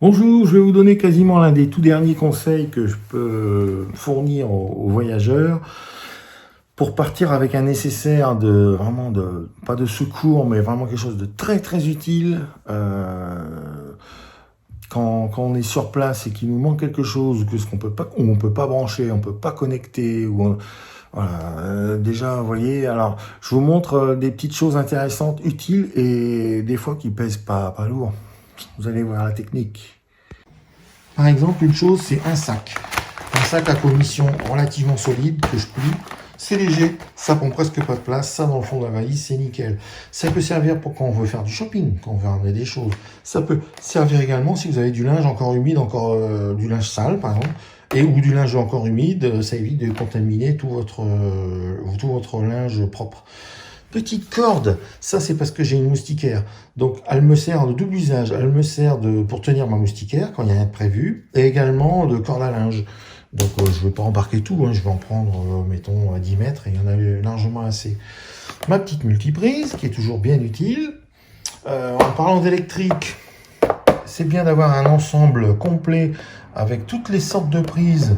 Bonjour, je vais vous donner quasiment l'un des tout derniers conseils que je peux fournir aux voyageurs pour partir avec un nécessaire de vraiment pas de secours, mais vraiment quelque chose de très très utile quand on est sur place et qu'il nous manque quelque chose, que ce qu'on peut pas, ou on peut pas brancher, on peut pas connecter, voilà, déjà, vous voyez, alors je vous montre des petites choses intéressantes, utiles et des fois qui pèsent pas lourd. Vous allez voir la technique. Par exemple, une chose, c'est un sac. Un sac à commission relativement solide que je plie. C'est léger, ça prend presque pas de place, ça dans le fond de la valise, c'est nickel. Ça peut servir pour quand on veut faire du shopping, quand on veut ramener des choses. Ça peut servir également si vous avez du linge encore humide, encore du linge sale par exemple, ou du linge encore humide, ça évite de contaminer tout votre linge propre. Petite corde, ça c'est parce que j'ai une moustiquaire. Donc elle me sert de double usage. Elle me sert pour tenir ma moustiquaire quand il n'y a rien de prévu. Et également de corde à linge. Donc je ne vais pas embarquer tout, je vais en prendre, mettons, 10 mètres et il y en a largement assez. Ma petite multiprise qui est toujours bien utile. En parlant d'électrique, c'est bien d'avoir un ensemble complet avec toutes les sortes de prises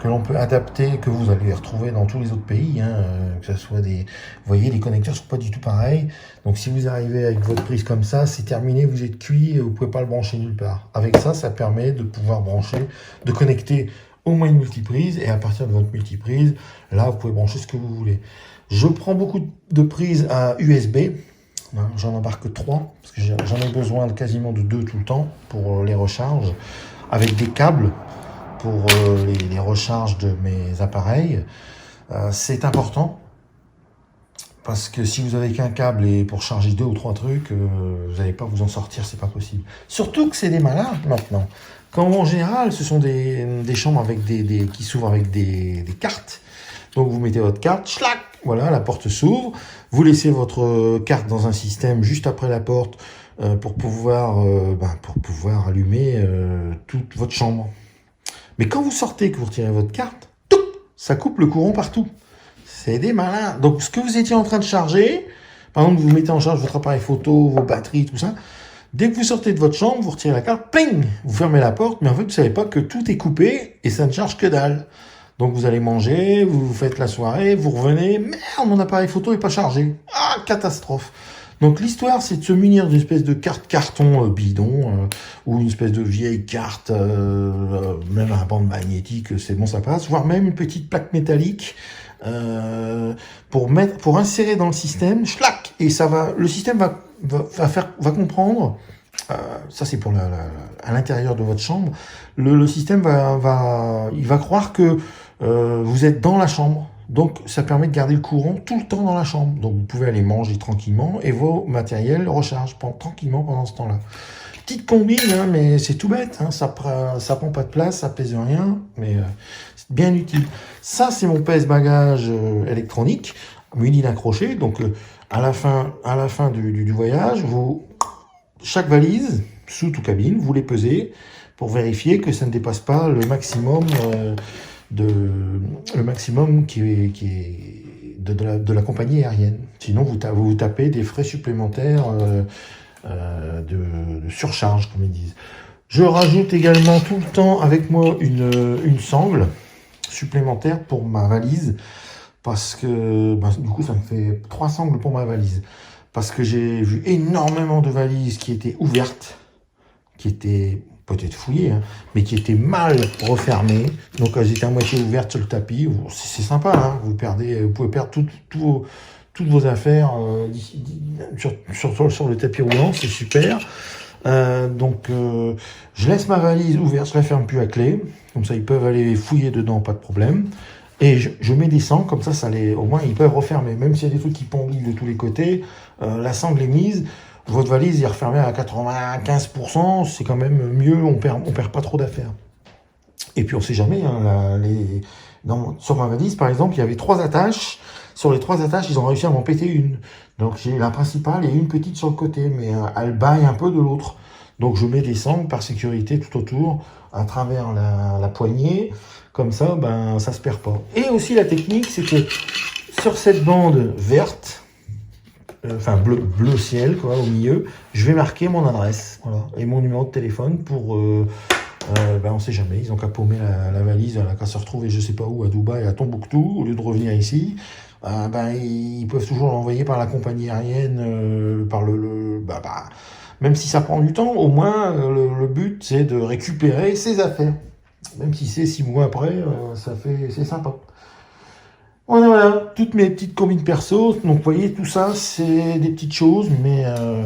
que l'on peut adapter, que vous allez retrouver dans tous les autres pays, que ce soit des... Vous voyez, les connecteurs sont pas du tout pareils. Donc si vous arrivez avec votre prise comme ça, c'est terminé, vous êtes cuit, vous pouvez pas le brancher nulle part. Avec ça, ça permet de pouvoir brancher, de connecter au moins une multiprise, et à partir de votre multiprise, là, vous pouvez brancher ce que vous voulez. Je prends beaucoup de prises à USB, j'en embarque 3, parce que j'en ai besoin quasiment de 2 tout le temps pour les recharges, avec des câbles pour les recharges de mes appareils. C'est important, parce que si vous avez qu'un câble et pour charger 2 ou 3 trucs, vous n'allez pas vous en sortir, c'est pas possible. Surtout que c'est des malins maintenant. Quand en général, ce sont des chambres avec qui s'ouvrent avec des cartes. Donc vous mettez votre carte, schlac, voilà, la porte s'ouvre. Vous laissez votre carte dans un système juste après la porte pour pouvoir allumer toute votre chambre. Mais quand vous sortez, que vous retirez votre carte, ça coupe le courant partout. C'est des malins. Donc ce que vous étiez en train de charger, par exemple, vous mettez en charge votre appareil photo, vos batteries, tout ça. Dès que vous sortez de votre chambre, vous retirez la carte, ping, vous fermez la porte, mais en fait, vous ne savez pas que tout est coupé et ça ne charge que dalle. Donc vous allez manger, vous faites la soirée, vous revenez, merde, mon appareil photo n'est pas chargé. Ah, catastrophe. Donc l'histoire, c'est de se munir d'une espèce de carte carton bidon, ou une espèce de vieille carte, même un bande magnétique, c'est bon, ça passe, voire même une petite plaque métallique pour insérer dans le système, schlac, et ça va, le système va comprendre. Ça c'est pour à l'intérieur de votre chambre. Le système il va croire que vous êtes dans la chambre. Donc ça permet de garder le courant tout le temps dans la chambre. Donc vous pouvez aller manger tranquillement et vos matériels rechargent tranquillement pendant ce temps-là. Petite combine, mais c'est tout bête. Ça prend pas de place, ça pèse rien, mais c'est bien utile. Ça c'est mon pèse-bagages électronique muni d'un crochet. Donc à la fin du voyage, chaque valise, soute ou cabine, vous les pesez pour vérifier que ça ne dépasse pas le maximum qui est de la compagnie aérienne. Sinon, vous tapez des frais supplémentaires de surcharge, comme ils disent. Je rajoute également tout le temps avec moi une sangle supplémentaire pour ma valise, parce que du coup, ça me fait 3 sangles pour ma valise. Parce que j'ai vu énormément de valises qui étaient ouvertes, qui étaient peut-être fouillées, mais qui étaient mal refermées. Donc elles étaient à moitié ouvertes sur le tapis. C'est sympa, vous pouvez perdre toutes vos affaires sur le tapis roulant, c'est super. Donc je laisse ma valise ouverte, je la ferme plus à clé. Comme ça, ils peuvent aller fouiller dedans, pas de problème. Et je mets des sangles, comme ça, au moins, ils peuvent refermer. Même s'il y a des trucs qui pendouillent de tous les côtés, la sangle est mise, votre valise est refermée à 95%, c'est quand même mieux, on perd pas trop d'affaires. Et puis, on sait jamais, sur ma valise, par exemple, il y avait 3 attaches. Sur les 3 attaches, ils ont réussi à m'en péter une. Donc, j'ai la principale et une petite sur le côté, mais elle baille un peu de l'autre. Donc, je mets des sangles par sécurité tout autour, à travers la poignée. Comme ça, ça se perd pas. Et aussi, la technique, c'est que sur cette bande verte, enfin bleu ciel, quoi, au milieu. Je vais marquer mon adresse, voilà, et mon numéro de téléphone pour, ben on sait jamais, ils ont qu'à paumer la valise, elle a qu'à se retrouver je sais pas où, à Dubaï, à Tombouctou, au lieu de revenir ici. Ben, ils peuvent toujours l'envoyer par la compagnie aérienne, par même si ça prend du temps, au moins le but c'est de récupérer ses affaires. Même si c'est 6 mois après, c'est sympa. Voilà, toutes mes petites combines perso. Donc, vous voyez, tout ça, c'est des petites choses, mais euh,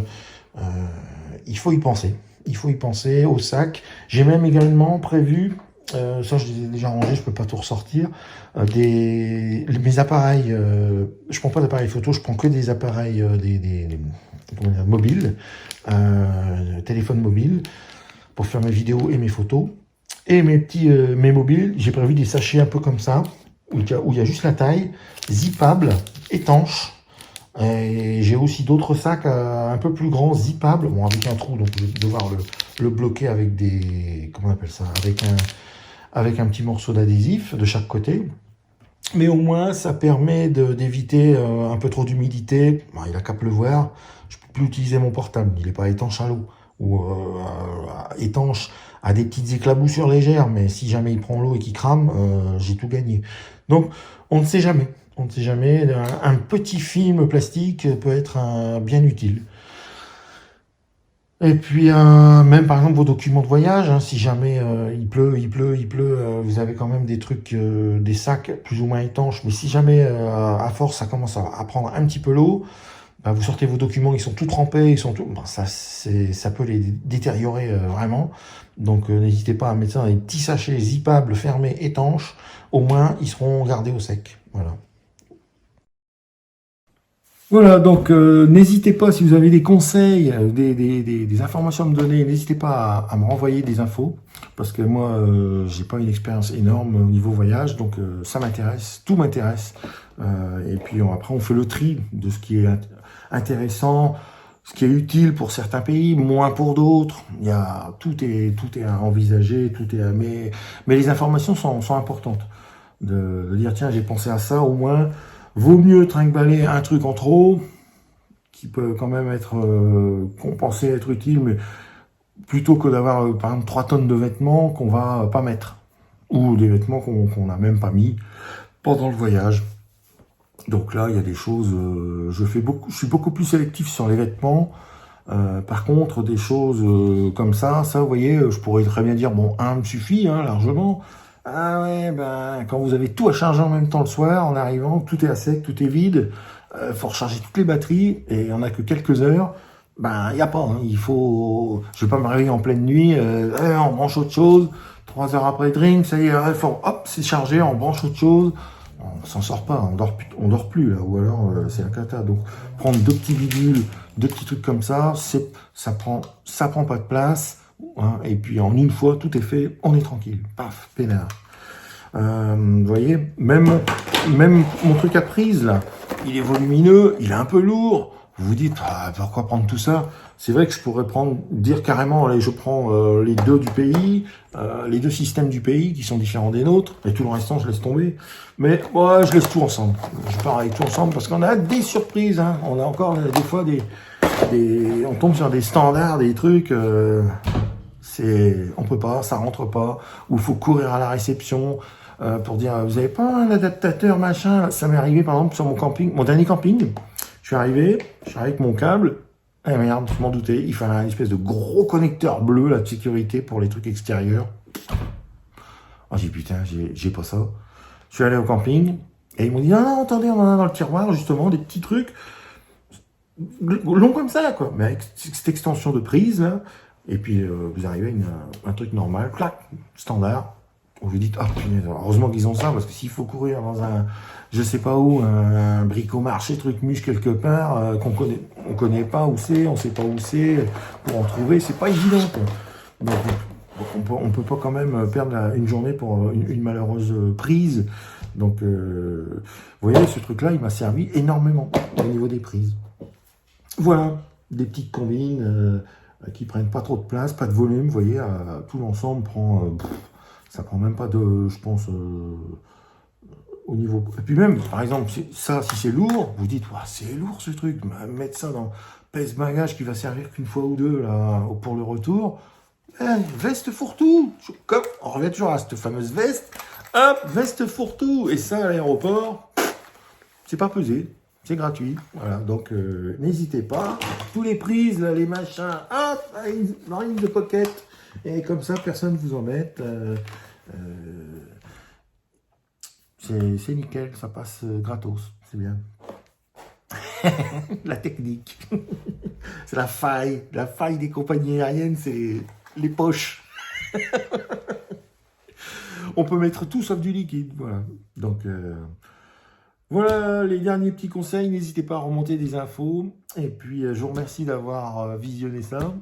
il faut y penser. Il faut y penser au sac. J'ai même également prévu, ça je les ai déjà rangés, je peux pas tout ressortir, mes appareils. Je prends pas d'appareils photo, je prends que des appareils comment dire, mobiles, téléphone mobile, pour faire mes vidéos et mes photos. Et mes mobiles, j'ai prévu des sachets un peu comme ça, où il y a juste la taille, zippable, étanche. Et j'ai aussi d'autres sacs un peu plus grands, zippables, bon, avec un trou, donc je vais devoir le bloquer avec comment on appelle ça, avec un petit morceau d'adhésif de chaque côté. Mais au moins, ça permet d'éviter un peu trop d'humidité. Bon, il a qu'à pleuvoir, je peux plus utiliser mon portable, il n'est pas étanche à l'eau, ou étanche à des petites éclaboussures légères, mais si jamais il prend l'eau et qu'il crame, j'ai tout gagné. Donc, on ne sait jamais. On ne sait jamais. Un petit film plastique peut être bien utile. Et puis, même par exemple vos documents de voyage, hein, si jamais il pleut, vous avez quand même des trucs, des sacs plus ou moins étanches, mais si jamais à force ça commence à prendre un petit peu l'eau, bah, vous sortez vos documents, ils sont tout trempés, bah, ça peut les détériorer vraiment. Donc n'hésitez pas à mettre ça dans des petits sachets zippables, fermés, étanches, au moins ils seront gardés au sec. Voilà. Voilà, donc n'hésitez pas, si vous avez des conseils, des informations à me donner, n'hésitez pas à me renvoyer des infos, parce que moi, j'ai pas une expérience énorme au niveau voyage, donc ça m'intéresse, tout m'intéresse. Et puis après, on fait le tri de ce qui est intéressant, ce qui est utile pour certains pays, moins pour d'autres. Tout est à envisager, mais les informations sont importantes. De dire, tiens, j'ai pensé à ça, au moins. Vaut mieux trinquer un truc en trop, qui peut quand même être compensé, être utile, mais plutôt que d'avoir par exemple 3 tonnes de vêtements qu'on va pas mettre, ou des vêtements qu'on n'a même pas mis pendant le voyage. Donc là, il y a des choses, je suis beaucoup plus sélectif sur les vêtements. Par contre, des choses comme ça, vous voyez, je pourrais très bien dire, bon, un me suffit, hein, largement. Ah ouais, ben, quand vous avez tout à charger en même temps le soir, en arrivant, tout est à sec, tout est vide, faut recharger toutes les batteries, et il n'y en a que quelques heures, ben, il n'y a pas, hein, je vais pas me réveiller en pleine nuit, on branche autre chose, 3 heures après drink, ça y est, hop, c'est chargé, on branche autre chose, on s'en sort pas, on dort plus, là, ou alors, c'est la cata. Donc, prendre 2 petits bidules, 2 petits trucs comme ça, ça prend pas de place, hein, et puis en une fois, tout est fait, on est tranquille, paf, peinard. Vous voyez, même mon truc à prise, là, il est volumineux, il est un peu lourd. Vous vous dites, pourquoi prendre tout ça? C'est vrai que je pourrais dire carrément, allez, je prends les 2 du pays, les 2 systèmes du pays qui sont différents des nôtres, et tout le restant, je laisse tomber. Mais ouais, je laisse tout ensemble. Je pars avec tout ensemble parce qu'on a des surprises. Hein. On a encore des fois on tombe sur des standards, des trucs. On peut pas, ça rentre pas. Ou il faut courir à la réception pour dire, vous avez pas un adaptateur machin. Ça m'est arrivé par exemple sur mon dernier camping. Je suis arrivé avec mon câble. Eh merde, je m'en doutais. Il fallait un espèce de gros connecteur bleu là de sécurité pour les trucs extérieurs. Oh, j'ai dit putain, j'ai pas ça. Je suis allé au camping et ils m'ont dit non, attendez, on en a dans le tiroir justement des petits trucs longs comme ça quoi, mais avec cette extension de prise là. Et puis vous arrivez à un truc normal, clac, standard. On vous dit ah punaise, heureusement qu'ils ont ça parce que s'il faut courir dans je sais pas où, un bricomarché, truc muche quelque part on connaît pas où c'est, on sait pas où c'est, pour en trouver, c'est pas évident quoi. Donc on peut pas quand même perdre une journée pour une malheureuse prise. Donc, vous voyez, ce truc-là, il m'a servi énormément au niveau des prises. Voilà, des petites combines qui prennent pas trop de place, pas de volume. Vous voyez, tout l'ensemble ça prend même pas je pense, au niveau... Et puis même, par exemple, ça, si c'est lourd, vous dites, ouah, c'est lourd ce truc, mettre ça dans pèse-bagages qui va servir qu'une fois ou deux là, pour le retour. Veste fourre-tout. Comme on revient toujours à cette fameuse veste. Hop, veste fourre-tout. Et ça, à l'aéroport, c'est pas pesé. C'est gratuit. Voilà, donc n'hésitez pas. Tous les prises, là, les machins, hop, dans une de pocket. Et comme ça, personne ne vous embête. C'est nickel, ça passe gratos. C'est bien. La technique. C'est la faille. La faille des compagnies aériennes, c'est les poches. On peut mettre tout sauf du liquide. Voilà. Donc, voilà les derniers petits conseils. N'hésitez pas à remonter des infos. Et puis, je vous remercie d'avoir visionné ça.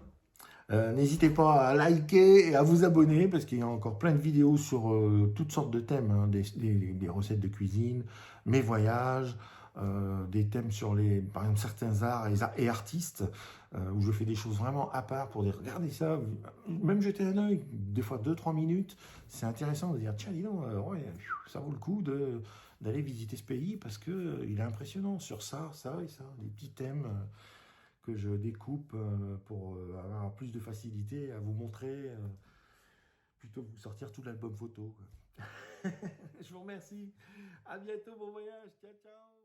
N'hésitez pas à liker et à vous abonner parce qu'il y a encore plein de vidéos sur toutes sortes de thèmes, hein, des recettes de cuisine, mes voyages, des thèmes sur par exemple, certains arts et artistes, où je fais des choses vraiment à part pour dire, regardez ça, même jeter un œil, des fois 2-3 minutes, c'est intéressant de dire, tiens, dis donc, ouais, ça vaut le coup d'aller visiter ce pays parce que il est impressionnant sur ça, ça et ça, des petits thèmes que je découpe pour avoir plus de facilité à vous montrer, plutôt que vous sortir tout l'album photo. Je vous remercie. À bientôt, bon voyage. Ciao, ciao.